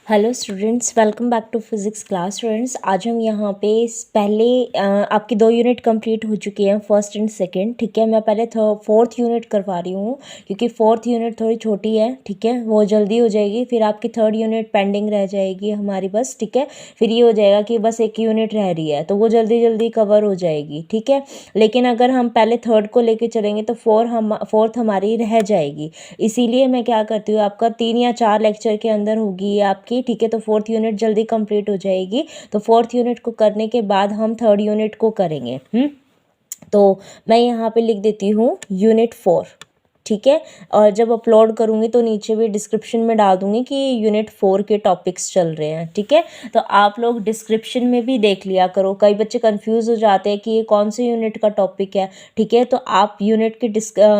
Hello students, welcome back to physics class. Students, आज हम यहाँ पे पहले आपकी 2 यूनिट कंप्लीट हो चुकी हैं, फर्स्ट एंड सेकंड। ठीक है, मैं पहले फोर्थ यूनिट करवा रही हूँ क्योंकि फोर्थ यूनिट थोड़ी छोटी है। ठीक है, वो जल्दी हो जाएगी, फिर आपकी थर्ड यूनिट पेंडिंग रह जाएगी हमारी बस। ठीक है, फिर ये हो जाएगा कि बस एक यूनिट रह रही है, तो वो जल्दी जल्दी कवर हो जाएगी। ठीक है, लेकिन अगर हम पहले थर्ड को लेके चलेंगे तो फोर्थ हमारी रह जाएगी। इसीलिए मैं क्या करती हूँ, आपका 3 या 4 लेक्चर के अंदर होगी आपकी। ठीक है, तो फोर्थ यूनिट जल्दी कंप्लीट हो जाएगी। तो फोर्थ यूनिट को करने के बाद हम थर्ड यूनिट को करेंगे। तो मैं यहाँ पे लिख देती हूँ यूनिट 4। ठीक है, और जब अपलोड करूँगी तो नीचे भी डिस्क्रिप्शन में डाल दूँगी कि यूनिट 4 के टॉपिक्स चल रहे हैं। ठीक है, तो आप लोग डिस्क्रिप्शन में भी देख लिया करो, कई बच्चे कंफ्यूज हो जाते हैं कि ये कौन से यूनिट का टॉपिक है। ठीक है, तो आप यूनिट की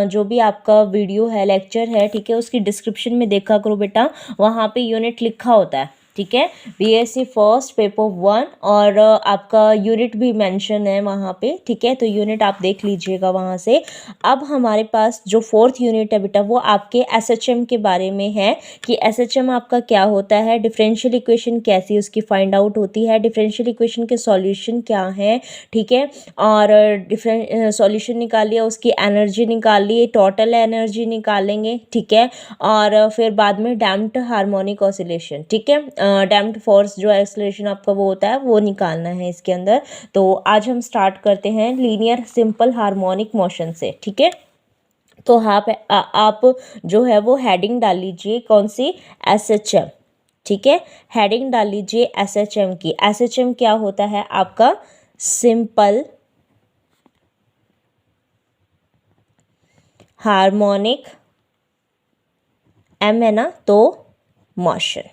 जो भी आपका वीडियो है, लेक्चर है, ठीक है, उसकी डिस्क्रिप्शन में देखा करो बेटा, वहाँ पे यूनिट लिखा होता है। ठीक है, बीएससी फर्स्ट पेपर 1 और आपका यूनिट भी मेंशन है वहाँ पे। ठीक है, तो यूनिट आप देख लीजिएगा वहाँ से। अब हमारे पास जो फोर्थ यूनिट है बेटा, वो आपके एसएचएम के बारे में है कि एसएचएम आपका क्या होता है, डिफरेंशियल इक्वेशन कैसी उसकी फाइंड आउट होती है, डिफरेंशियल इक्वेशन के सॉल्यूशन क्या है। ठीक है, और सॉल्यूशन निकालिए, उसकी एनर्जी निकालिए, टोटल एनर्जी निकालेंगे। ठीक है, और फिर बाद में डैम्प्ड हार्मोनिक ऑसिलेशन। ठीक है, डैम्प्ड फोर्स जो एक्सेलरेशन आपका वो होता है वो निकालना है इसके अंदर। तो आज हम स्टार्ट करते हैं लीनियर सिंपल हार्मोनिक मोशन से। ठीक है, तो आप जो है वो हेडिंग डाल लीजिए, कौन सी, एसएचएम। ठीक है, हेडिंग डाल लीजिए एसएचएम की। एसएचएम क्या होता है आपका, सिंपल हार्मोनिक, एम है ना, तो मोशन।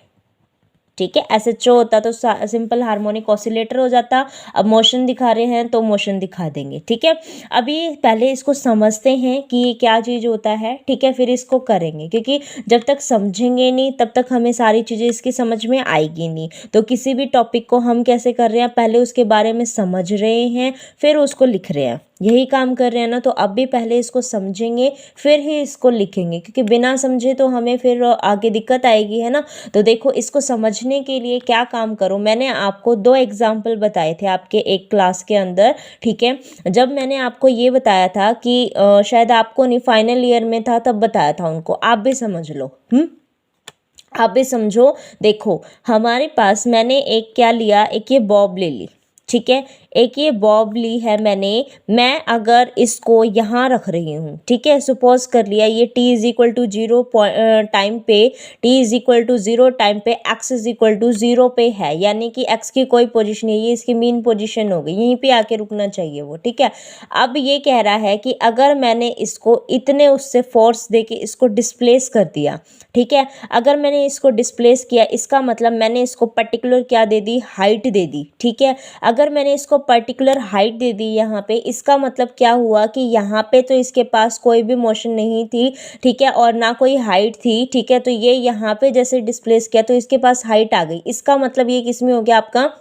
ठीक है, एसएचओ होता तो सिंपल हार्मोनिक ऑसिलेटर हो जाता। अब मोशन दिखा रहे हैं तो मोशन दिखा देंगे। ठीक है, अभी पहले इसको समझते हैं कि ये क्या चीज़ होता है। ठीक है, फिर इसको करेंगे, क्योंकि जब तक समझेंगे नहीं तब तक हमें सारी चीज़ें इसकी समझ में आएगी नहीं। तो किसी भी टॉपिक को हम कैसे कर रहे हैं, पहले उसके बारे में समझ रहे हैं फिर उसको लिख रहे हैं, यही काम कर रहे हैं ना। तो अब भी पहले इसको समझेंगे फिर ही इसको लिखेंगे, क्योंकि बिना समझे तो हमें फिर आगे दिक्कत आएगी, है ना। तो देखो, इसको समझने के लिए क्या काम करो, मैंने आपको 2 एग्जाम्पल बताए थे आपके एक क्लास के अंदर। ठीक है, जब मैंने आपको ये बताया था कि शायद आपको नहीं, फाइनल ईयर में था तब बताया था उनको, आप भी समझ लो। आप भी समझो। देखो, हमारे पास मैंने एक क्या लिया, एक ये बॉब ले ली। ठीक है, एक ये बॉब ली है मैं अगर इसको यहाँ रख रही हूँ, ठीक है, सपोज कर लिया ये t is equal to 0 time पे, t is equal to 0 time पे x इज इक्वल टू 0 पे है, यानी कि x की कोई पोजीशन नहीं है, ये इसकी मीन पोजीशन हो गई, यहीं पे आके रुकना चाहिए वो। ठीक है, अब ये कह रहा है कि अगर मैंने इसको इतने उससे फोर्स दे के इसको डिस्प्लेस कर दिया, ठीक है, अगर मैंने इसको डिस्प्लेस किया, इसका मतलब मैंने इसको पर्टिकुलर क्या दे दी, हाइट दे दी। ठीक है, अगर मैंने इसको पर्टिकुलर हाइट दे दी यहाँ पे, इसका मतलब क्या हुआ कि यहाँ पे तो इसके पास कोई भी मोशन नहीं थी। ठीक है, और ना कोई हाइट थी। ठीक है, तो ये यहाँ पे जैसे डिस्प्लेस किया तो इसके पास हाइट आ गई, इसका मतलब ये किस में हो गया, आपका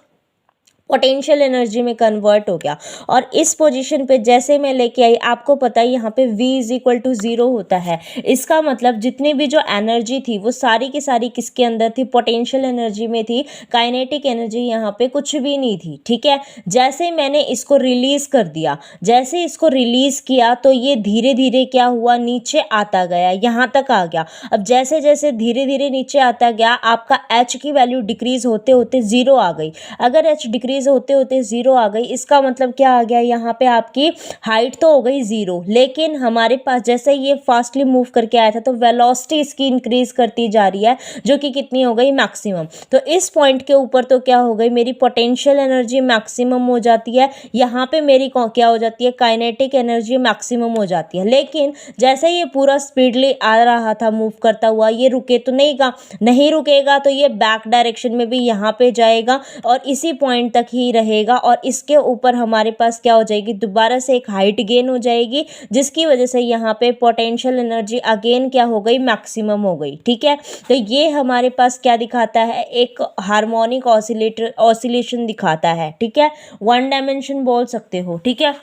पोटेंशियल एनर्जी में कन्वर्ट हो गया। और इस पोजीशन पे जैसे मैं लेके आई, आपको पता है यहाँ पे v इज इक्वल टू 0 होता है, इसका मतलब जितनी भी जो एनर्जी थी वो सारी की सारी किसके अंदर थी, पोटेंशियल एनर्जी में थी, काइनेटिक एनर्जी यहाँ पे कुछ भी नहीं थी। ठीक है, जैसे मैंने इसको रिलीज कर दिया, जैसे इसको रिलीज किया तो ये धीरे धीरे क्या हुआ, नीचे आता गया, यहाँ तक आ गया। अब जैसे जैसे धीरे धीरे नीचे आता गया, आपका h की वैल्यू डिक्रीज होते होते 0 आ गई। अगर h डिक्रीज होते होते 0 आ गई, इसका मतलब क्या आ गया, यहाँ पे आपकी हाइट तो हो गई 0, लेकिन हमारे पास जैसे ये फास्टली मूव करके आया था तो वेलोसिटी इसकी इंक्रीज करती जा रही है, जो कि कितनी हो गई, मैक्सिमम। तो इस पॉइंट के ऊपर तो क्या हो गई, मेरी पोटेंशियल एनर्जी मैक्सिमम हो जाती है, यहाँ पे मेरी क्या हो जाती है, काइनेटिक एनर्जी मैक्सिमम हो जाती है। लेकिन जैसे ये पूरा स्पीडली आ रहा था मूव करता हुआ, ये रुके तो नहीं रुकेगा, तो ये बैक डायरेक्शन में भी यहाँ पे जाएगा और इसी पॉइंट तक ही रहेगा, और इसके ऊपर हमारे पास क्या हो जाएगी, दोबारा से एक हाइट गेन हो जाएगी, जिसकी वजह से यहाँ पे पोटेंशियल एनर्जी अगेन क्या हो गई, मैक्सिमम हो गई। ठीक है, तो ये हमारे पास क्या दिखाता है, एक हार्मोनिक ऑसिलेशन दिखाता है। ठीक है, 1 डायमेंशन बोल सकते हो। ठीक है,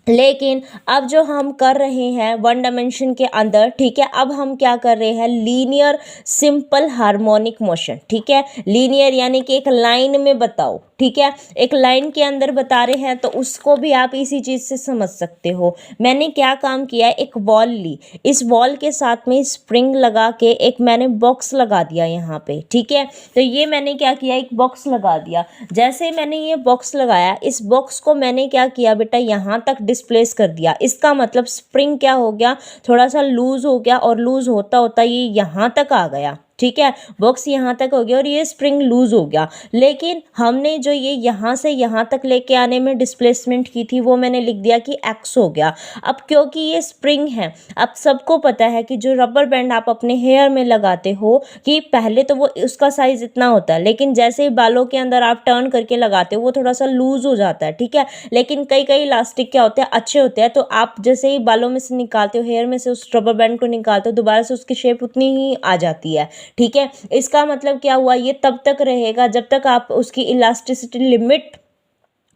लेकिन अब जो हम कर रहे हैं वन डायमेंशन के अंदर, ठीक है, अब हम क्या कर रहे हैं, लीनियर सिंपल हार्मोनिक मोशन, ठीक है, लीनियर यानी कि एक लाइन में बताओ, ठीक है, एक लाइन के अंदर बता रहे हैं तो उसको भी आप इसी चीज़ से समझ सकते हो। मैंने क्या काम किया, एक वॉल ली, इस वॉल के साथ में स्प्रिंग लगा के एक मैंने बॉक्स लगा दिया यहाँ पे, ठीक है, तो ये मैंने क्या किया, एक बॉक्स लगा दिया। जैसे ही मैंने ये बॉक्स लगाया, इस बॉक्स को मैंने क्या किया बेटा, यहाँ तक डिस्प्लेस कर दिया। इसका मतलब स्प्रिंग क्या हो गया, थोड़ा सा लूज हो गया, और लूज होता होता ये यहाँ तक आ गया, ठीक है, बॉक्स यहाँ तक हो गया और ये स्प्रिंग लूज हो गया। लेकिन हमने जो ये यहाँ से यहाँ तक लेके आने में डिस्प्लेसमेंट की थी वो मैंने लिख दिया कि एक्स हो गया। अब क्योंकि ये स्प्रिंग है, अब सबको पता है कि जो रबर बैंड आप अपने हेयर में लगाते हो कि पहले तो वो उसका साइज इतना होता है, लेकिन जैसे ही बालों के अंदर आप टर्न करके लगाते हो वो थोड़ा सा लूज हो जाता है, ठीक है, लेकिन कई कई इलास्टिक क्या होते हैं, अच्छे होते हैं, तो आप जैसे ही बालों में से निकालते हो, हेयर में से उस रबर बैंड को निकालते हो, दोबारा से उसकी शेप उतनी ही आ जाती है, ठीक है। इसका मतलब क्या हुआ, ये तब तक रहेगा जब तक आप उसकी इलास्टिसिटी लिमिट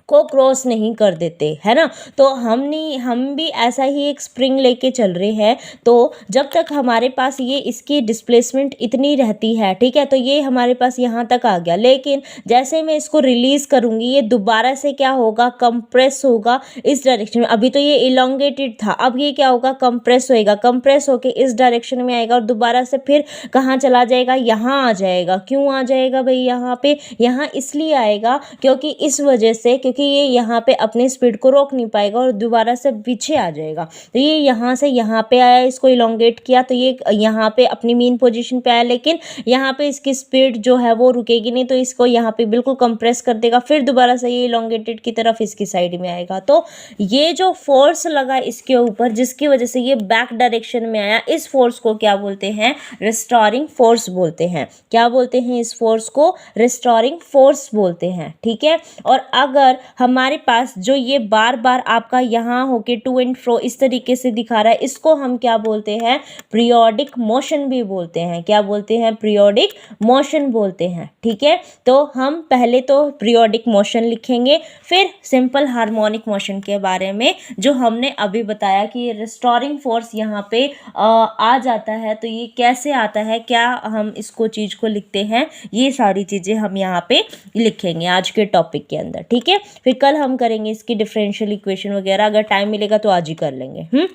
को क्रॉस नहीं कर देते, है ना। तो हम भी ऐसा ही एक स्प्रिंग लेके चल रहे हैं, तो जब तक हमारे पास ये इसकी डिस्प्लेसमेंट इतनी रहती है, ठीक है, तो ये हमारे पास यहाँ तक आ गया, लेकिन जैसे मैं इसको रिलीज़ करूँगी ये दोबारा से क्या होगा, कंप्रेस होगा इस डायरेक्शन में। अभी तो ये इलोंगेटेड था, अब ये क्या होगा, कंप्रेस होएगा, कंप्रेस होके इस डायरेक्शन में आएगा और दोबारा से फिर कहाँ चला जाएगा, यहाँ आ जाएगा। क्यों आ जाएगा भाई यहाँ पे, यहाँ इसलिए आएगा क्योंकि इस वजह से, क्योंकि ये यहाँ पे अपनी स्पीड को रोक नहीं पाएगा और दोबारा से पीछे आ जाएगा। तो ये यहाँ से यहाँ पे आया, इसको इलोंगेट किया तो ये यहाँ पे अपनी मेन पोजीशन पे आया, लेकिन यहाँ पे इसकी स्पीड जो है वो रुकेगी नहीं, तो इसको यहाँ पे बिल्कुल कंप्रेस कर देगा, फिर दोबारा से ये इलोंगेटेड की तरफ इसकी साइड में आएगा। तो ये जो फोर्स लगा इसके ऊपर जिसकी वजह से ये बैक डायरेक्शन में आया, इस फोर्स को क्या बोलते हैं, रिस्टोरिंग फोर्स बोलते हैं। क्या बोलते हैं इस फोर्स को, रिस्टोरिंग फोर्स बोलते हैं, ठीक है। और अगर हमारे पास जो ये बार बार आपका यहाँ होके टू एंड फ्रो इस तरीके से दिखा रहा है, इसको हम क्या बोलते हैं, पीरियोडिक मोशन भी बोलते हैं। क्या बोलते हैं, पीरियोडिक मोशन बोलते हैं, ठीक है। तो हम पहले तो पीरियोडिक मोशन लिखेंगे, फिर सिंपल हार्मोनिक मोशन के बारे में जो हमने अभी बताया कि ये रिस्टोरिंग फोर्स यहाँ पे आ जाता है, तो ये कैसे आता है, क्या हम इसको चीज़ को लिखते हैं, ये सारी चीज़ें हम यहाँ पे लिखेंगे आज के टॉपिक के अंदर, ठीक है। फिर कल हम करेंगे इसकी डिफरेंशियल इक्वेशन वगैरह, अगर टाइम मिलेगा तो आज ही कर लेंगे।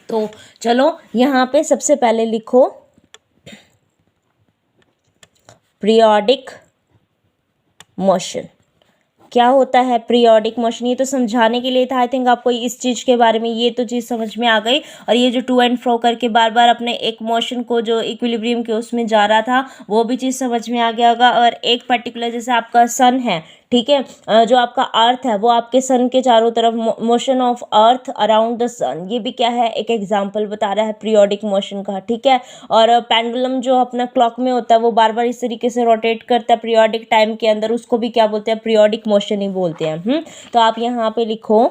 तो चलो यहाँ पे सबसे पहले लिखो पीरियोडिक मोशन। क्या होता है पीरियोडिक मोशन, ये तो समझाने के लिए था। आई थिंक आपको इस चीज़ के बारे में ये तो चीज़ समझ में आ गई, और ये जो टू एंड फ्रो करके बार बार अपने एक मोशन को जो इक्विलिब्रियम के उसमें जा रहा था वो भी चीज़ समझ में आ गया होगा। और एक पर्टिकुलर जैसे आपका सन है, ठीक है, जो आपका अर्थ है वो आपके सन के चारों तरफ, motion of earth around the sun, ये भी क्या है, एक एग्जाम्पल बता रहा है पीरियोडिक मोशन का, ठीक है। और पेंडुलम जो अपना क्लॉक में होता है वो बार बार इस तरीके से रोटेट करता है पीरियोडिक टाइम के अंदर, उसको भी क्या बोलते हैं, पीरियोडिक मोशन ही बोलते हैं। तो आप यहाँ पे लिखो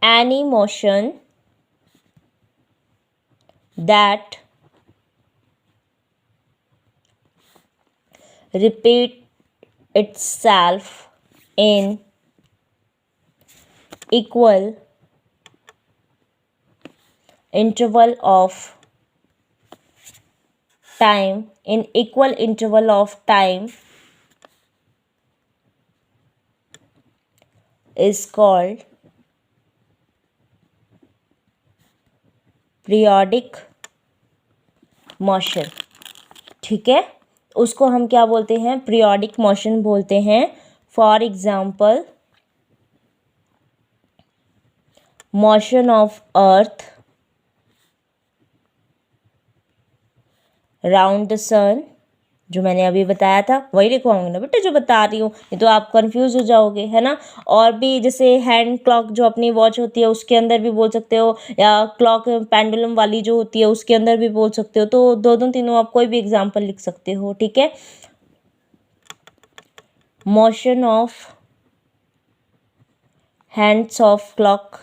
any motion that repeat itself in equal interval of time is called periodic motion, ठीक है। उसको हम क्या बोलते हैं, पीरियोडिक मोशन बोलते हैं। For example motion of earth round the sun, जो मैंने अभी बताया था वही लिखवाऊंगी ना बेटा जो बता रही हूँ, ये तो आप कंफ्यूज हो जाओगे, है ना। और भी जैसे हैंड क्लॉक जो अपनी वॉच होती है उसके अंदर भी बोल सकते हो, या क्लॉक पेंडुलम वाली जो होती है उसके अंदर भी बोल सकते हो। तो दोनों तीनों आप कोई भी एग्जाम्पल लिख सकते हो, ठीक है। Motion of hands of clock,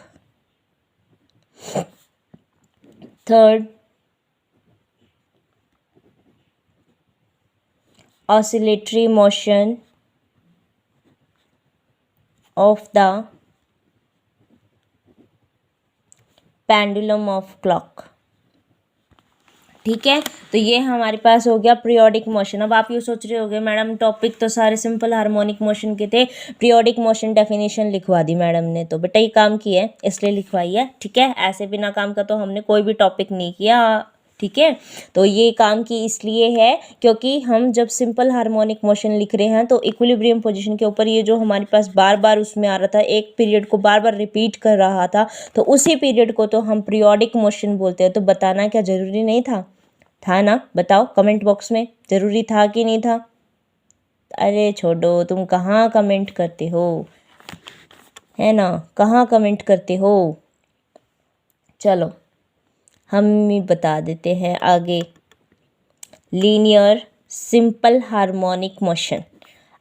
third oscillatory motion, of the pendulum of clock. ठीक है, तो ये हमारे पास हो गया पीरियोडिक मोशन। अब आप ये सोच रहे होगे मैडम टॉपिक तो सारे सिंपल हार्मोनिक मोशन के थे, पीरियोडिक मोशन डेफिनेशन लिखवा दी मैडम ने, तो बेटा ये काम किया है इसलिए लिखवाई है। ठीक है, ऐसे बिना काम का तो हमने कोई भी टॉपिक नहीं किया। ठीक है, तो ये काम की इसलिए है क्योंकि हम जब सिंपल हार्मोनिक मोशन लिख रहे हैं तो इक्विलिब्रियम पोजीशन के ऊपर ये जो हमारे पास बार बार उसमें आ रहा था, एक पीरियड को बार बार रिपीट कर रहा था, तो उसी पीरियड को तो हम पीरियोडिक मोशन बोलते हैं। तो बताना क्या ज़रूरी नहीं था ना? बताओ कमेंट बॉक्स में, ज़रूरी था कि नहीं था? अरे छोड़ो, तुम कहाँ कमेंट करते हो, है ना, कहाँ कमेंट करते हो। चलो हम ही बता देते हैं आगे। Linear simple harmonic motion.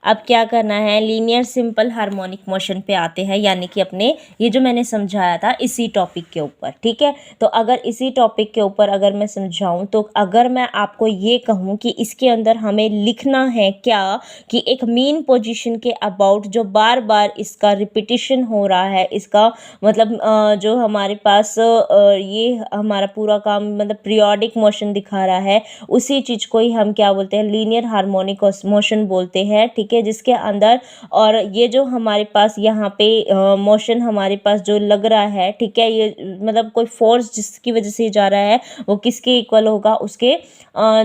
अब क्या करना है, लीनियर सिंपल हार्मोनिक मोशन पे आते हैं, यानी कि अपने ये जो मैंने समझाया था इसी टॉपिक के ऊपर। ठीक है, तो अगर इसी टॉपिक के ऊपर अगर मैं समझाऊं तो अगर मैं आपको ये कहूं कि इसके अंदर हमें लिखना है क्या, कि एक मीन पोजीशन के अबाउट जो बार बार इसका रिपीटिशन हो रहा है, इसका मतलब जो हमारे पास ये हमारा पूरा काम मतलब पीरियोडिक मोशन दिखा रहा है, उसी चीज़ को ही हम क्या बोलते हैं, लीनियर हार्मोनिक मोशन बोलते हैं। ठीक है, जिसके अंदर और ये जो हमारे पास यहाँ पे मोशन हमारे पास जो लग रहा है, ठीक है, ये मतलब कोई फोर्स जिसकी वजह से जा रहा है वो किसके इक्वल होगा, उसके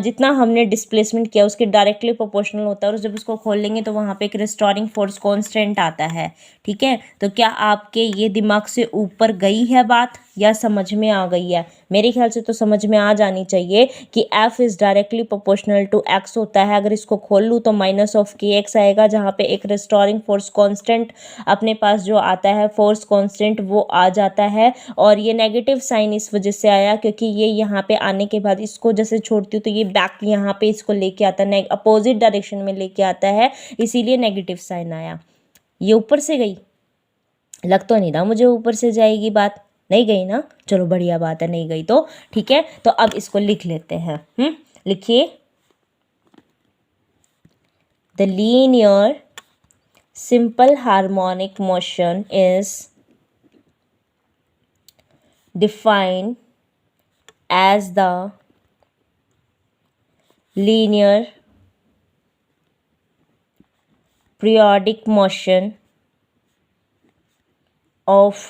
जितना हमने डिस्प्लेसमेंट किया उसके डायरेक्टली प्रोपोर्शनल होता है। और जब उसको खोल लेंगे तो वहाँ पे एक रिस्टोरिंग फोर्स कांस्टेंट आता है। ठीक है, तो क्या आपके ये दिमाग से ऊपर गई है बात या समझ में आ गई है? मेरे ख्याल से तो समझ में आ जानी चाहिए कि F is directly proportional to X होता है। अगर इसको खोल लूँ तो माइनस ऑफ KX आएगा, जहाँ पे एक रिस्टोरिंग फोर्स कांस्टेंट अपने पास जो आता है, फोर्स कांस्टेंट वो आ जाता है। और ये नेगेटिव साइन इस वजह से आया क्योंकि ये यहाँ पे आने के बाद इसको जैसे छोड़ती हूँ तो ये बैक यहाँ पे इसको लेके आता है, अपोजिट डायरेक्शन में लेके आता है, इसीलिए नेगेटिव साइन आया। ये ऊपर से गई, लग तो नहीं रहा मुझे ऊपर से जाएगी बात, नहीं गई ना? चलो बढ़िया बात है, नहीं गई तो ठीक है। तो अब इसको लिख लेते हैं। लिखिए, the linear simple harmonic motion is defined as the linear periodic motion of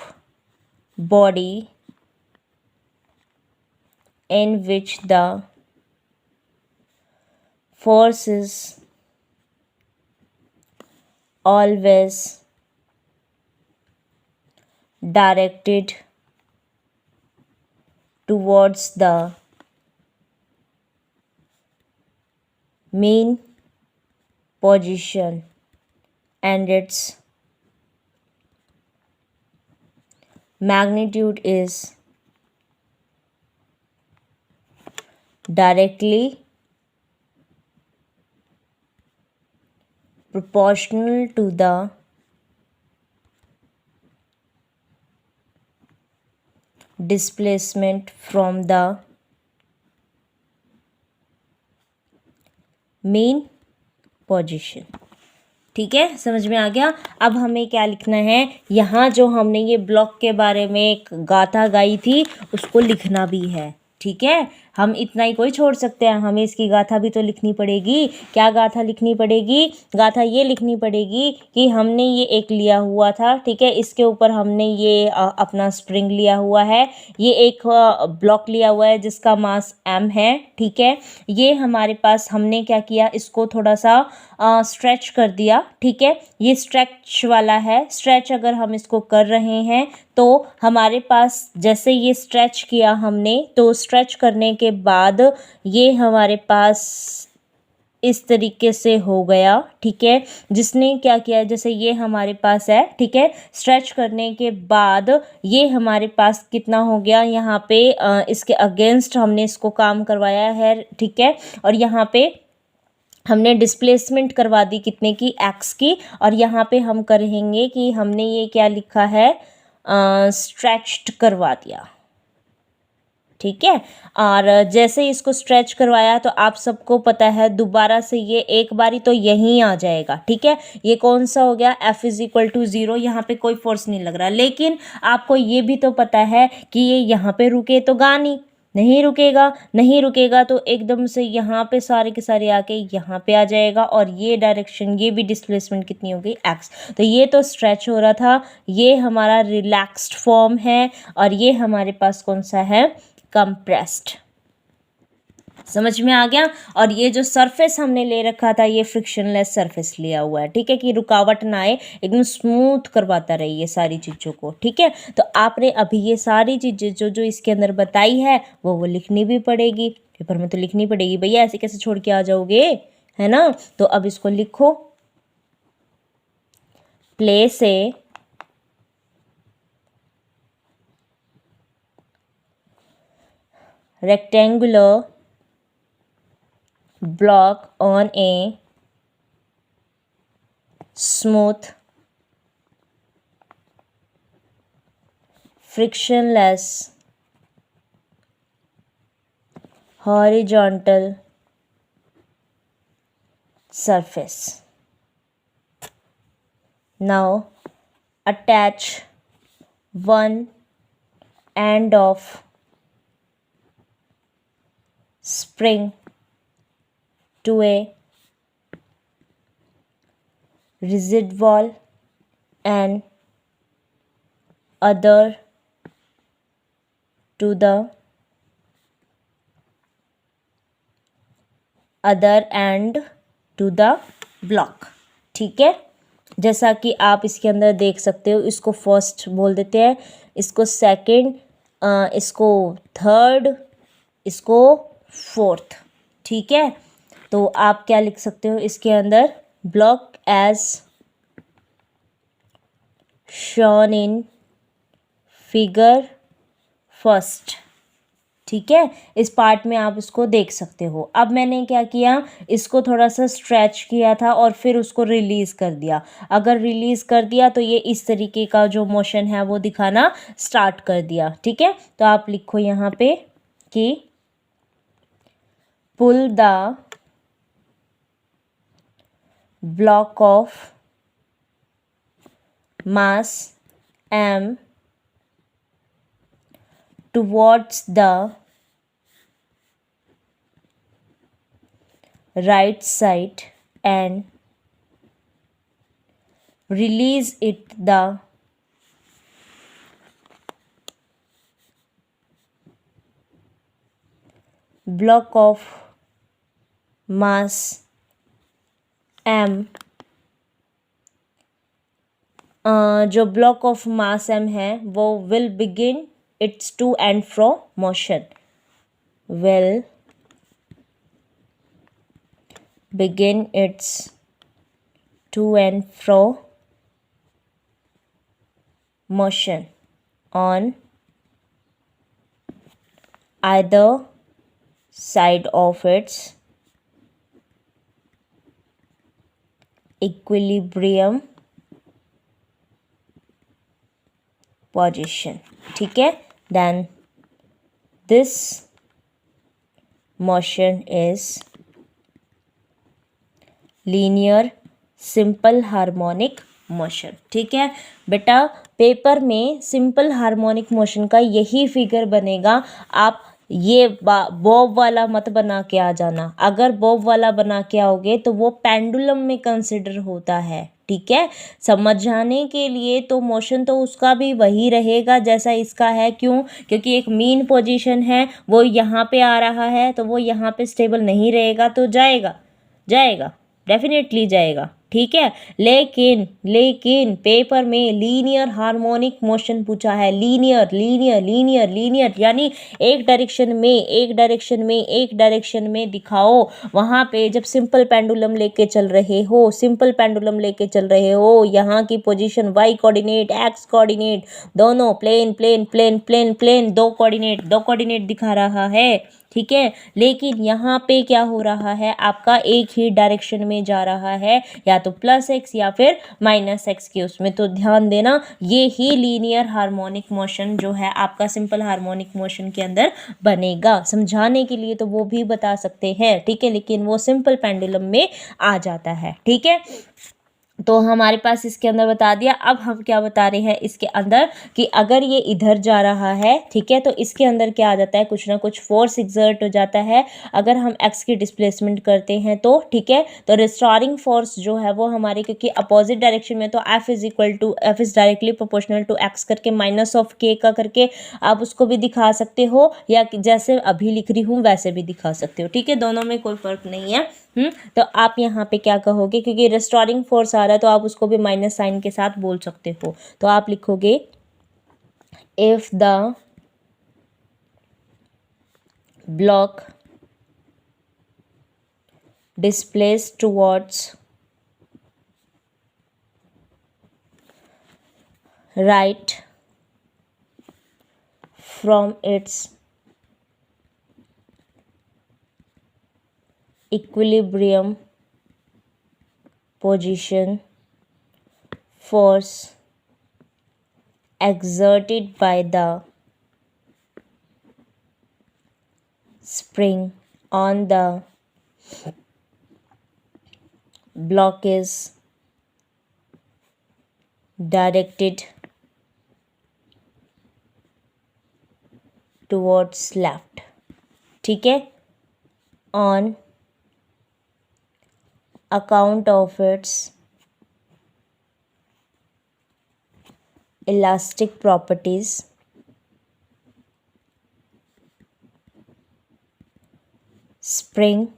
body in which the force is always directed towards the mean position and its magnitude is directly proportional to the displacement from the mean position। ठीक है, समझ में आ गया। अब हमें क्या लिखना है, यहाँ जो हमने ये ब्लॉक के बारे में एक गाथा गाई थी उसको लिखना भी है। ठीक है, हम इतना ही कोई छोड़ सकते हैं, हमें इसकी गाथा भी तो लिखनी पड़ेगी। क्या गाथा लिखनी पड़ेगी? गाथा ये लिखनी पड़ेगी कि हमने ये एक लिया हुआ था, ठीक है, इसके ऊपर हमने ये अपना स्प्रिंग लिया हुआ है, ये एक ब्लॉक लिया हुआ है जिसका मास m है। ठीक है, ये हमारे पास हमने क्या किया, इसको थोड़ा सा स्ट्रेच कर दिया। ठीक है, ये स्ट्रेच वाला है, स्ट्रेच अगर हम इसको कर रहे हैं तो हमारे पास जैसे ये स्ट्रेच किया हमने, तो स्ट्रेच करने के बाद ये हमारे पास इस तरीके से हो गया। ठीक है, जिसने क्या किया, जैसे ये हमारे पास है, ठीक है, स्ट्रेच करने के बाद ये हमारे पास कितना हो गया, यहाँ पे इसके अगेंस्ट हमने इसको काम करवाया है। ठीक है, और यहाँ पे हमने डिस्प्लेसमेंट करवा दी कितने की, x की, और यहाँ पे हम करेंगे कि हमने ये क्या लिखा है, स्ट्रेच्ड करवा दिया। ठीक है। और जैसे ही इसको स्ट्रेच करवाया तो आप सबको पता है दोबारा से ये एक बारी तो यहीं आ जाएगा, ठीक है। ये कौन सा हो गया, F इज इक्वल टू 0, यहाँ पे कोई फोर्स नहीं लग रहा, लेकिन आपको ये भी तो पता है कि ये यहाँ पे रुके तो गा नहीं रुकेगा, नहीं रुकेगा तो एकदम से यहाँ पे सारे के सारे आके यहाँ पे आ जाएगा, और ये डायरेक्शन, ये भी डिस्प्लेसमेंट कितनी हो गई, x। तो ये तो स्ट्रेच हो रहा था, ये हमारा रिलैक्स्ड फॉर्म है, और ये हमारे पास कौन सा है, कंप्रेस्ड। समझ में आ गया। और ये जो सरफेस हमने ले रखा था ये फ्रिक्शनलेस सरफेस लिया हुआ है, ठीक है, कि रुकावट ना आए, एकदम स्मूथ करवाता रहे ये सारी चीज़ों को, ठीक है। तो आपने अभी ये सारी चीज़ें जो जो इसके अंदर बताई है वो लिखनी भी पड़ेगी, पेपर में तो लिखनी पड़ेगी भैया, ऐसे कैसे छोड़ के आ जाओगे, है ना। तो अब इसको लिखो, place a rectangular block on a smooth frictionless horizontal surface. Now attach one end of spring to a rigid wall and other to the other end to the block, ठीक है। जैसा कि आप इसके अंदर देख सकते हो, इसको फर्स्ट बोल देते हैं, इसको सेकंड, इसको थर्ड, इसको फोर्थ, ठीक है। तो आप क्या लिख सकते हो इसके अंदर, block as shown in figure first, ठीक है। इस पार्ट में आप इसको देख सकते हो। अब मैंने क्या किया, इसको थोड़ा सा स्ट्रेच किया था और फिर उसको रिलीज़ कर दिया। अगर रिलीज़ कर दिया तो ये इस तरीके का जो मोशन है वो दिखाना स्टार्ट कर दिया, ठीक है। तो आप लिखो यहाँ पे कि pull the block of mass m towards the right side and release it the block of mass m, जो ब्लॉक ऑफ मास m है वो will begin its to and fro motion, will begin its to and fro motion on either side of its equilibrium position, ठीक है। then this motion is linear simple harmonic motion, ठीक है बेटा। Paper में simple harmonic motion का यही figure बनेगा। आप ये बॉब वाला मत बना के आ जाना, अगर बॉब वाला बना के आओगे तो वो पेंडुलम में कंसिडर होता है, ठीक है। समझाने के लिए तो मोशन तो उसका भी वही रहेगा जैसा इसका है, क्यों, क्योंकि एक मीन पोजीशन है, वो यहाँ पे आ रहा है तो वो यहाँ पे स्टेबल नहीं रहेगा, तो जाएगा डेफिनेटली जाएगा, ठीक है। लेकिन पेपर में लीनियर हार्मोनिक मोशन पूछा है, लीनियर यानी एक डायरेक्शन में दिखाओ। वहाँ पे जब सिंपल पेंडुलम लेके चल रहे हो, यहाँ की position y coordinate x coordinate दोनों प्लेन, दो कोऑर्डिनेट दिखा रहा है, ठीक है। लेकिन यहाँ पे क्या हो रहा है, आपका एक ही डायरेक्शन में जा रहा है, या तो +x या फिर -x के उसमें। तो ध्यान देना, ये ही लीनियर हार्मोनिक मोशन जो है आपका सिंपल हार्मोनिक मोशन के अंदर बनेगा। समझाने के लिए तो वो भी बता सकते हैं, ठीक है, लेकिन वो सिंपल पेंडुलम में आ जाता है, ठीक है। तो हमारे पास इसके अंदर बता दिया। अब हम क्या बता रहे हैं इसके अंदर, कि अगर ये इधर जा रहा है, ठीक है, तो इसके अंदर क्या आ जाता है, कुछ ना कुछ फोर्स एग्जर्ट हो जाता है। अगर हम एक्स की डिस्प्लेसमेंट करते हैं तो, ठीक है, तो रिस्टोरिंग फोर्स जो है वो हमारे, क्योंकि अपोजिट डायरेक्शन में, तो F is directly proportional to x करके -k का करके आप उसको भी दिखा सकते हो, या जैसे अभी लिख रही हूँ वैसे भी दिखा सकते हो, ठीक है, दोनों में कोई फर्क नहीं है। तो आप यहाँ पे क्या कहोगे, क्योंकि रिस्टोरिंग फोर्स आ रहा है तो आप उसको भी माइनस साइन के साथ बोल सकते हो। तो आप लिखोगे if the block displace towards right from its equilibrium position, force exerted by the spring on the block is directed towards left, ठीक है, on account of its elastic properties, spring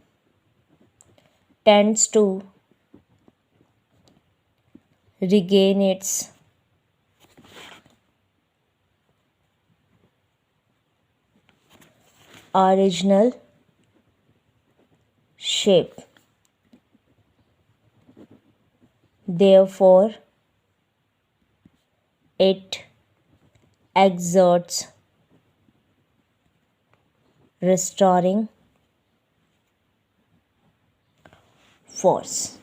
tends to regain its original shape. Therefore, it exerts restoring force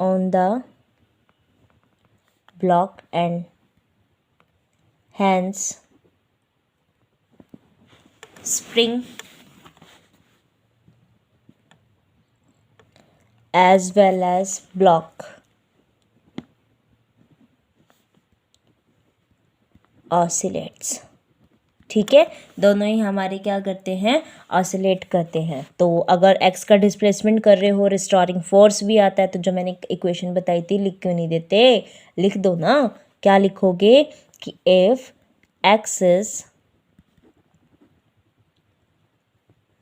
on the block and hence spring as well as block oscillates, ठीक है, दोनों ही हमारे क्या करते हैं, oscillate करते हैं। तो अगर एक्स का डिस्प्लेसमेंट कर रहे हो, रिस्टोरिंग फोर्स भी आता है, तो जो मैंने इक्वेशन बताई थी, लिख क्यों नहीं देते, लिख दो ना। क्या लिखोगे कि if x is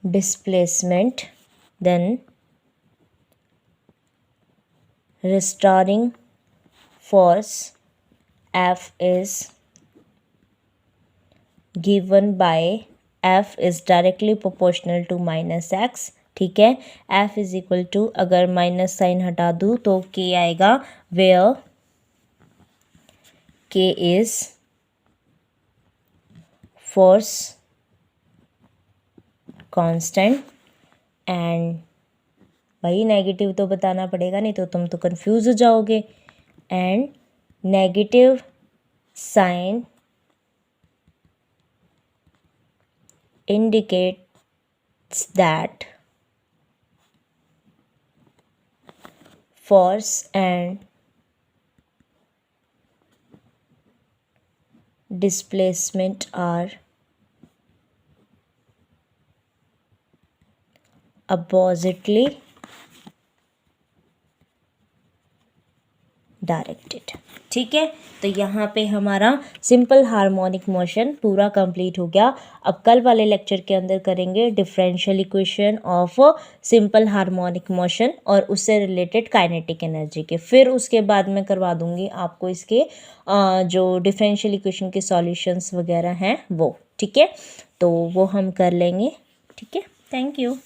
displacement then restoring force F is given by F is directly proportional to -x, ठीक है। F इज इक्वल टू, अगर माइनस साइन हटा दूँ तो K आएगा, where K is force constant, and भाई नेगेटिव तो बताना पड़ेगा, नहीं तो तुम तो कंफ्यूज हो जाओगे, and negative sign indicates that force and displacement are oppositely directed, ठीक है। तो यहाँ पे हमारा सिंपल हार्मोनिक मोशन पूरा कंप्लीट हो गया। अब कल वाले लेक्चर के अंदर करेंगे differential equation of simple harmonic motion और उससे रिलेटेड काइनेटिक एनर्जी के। फिर उसके बाद मैं करवा दूँगी आपको इसके जो डिफरेंशियल इक्वेशन के सॉल्यूशंस वगैरह हैं वो, ठीक है, तो वो हम कर लेंगे, ठीक है। Thank you.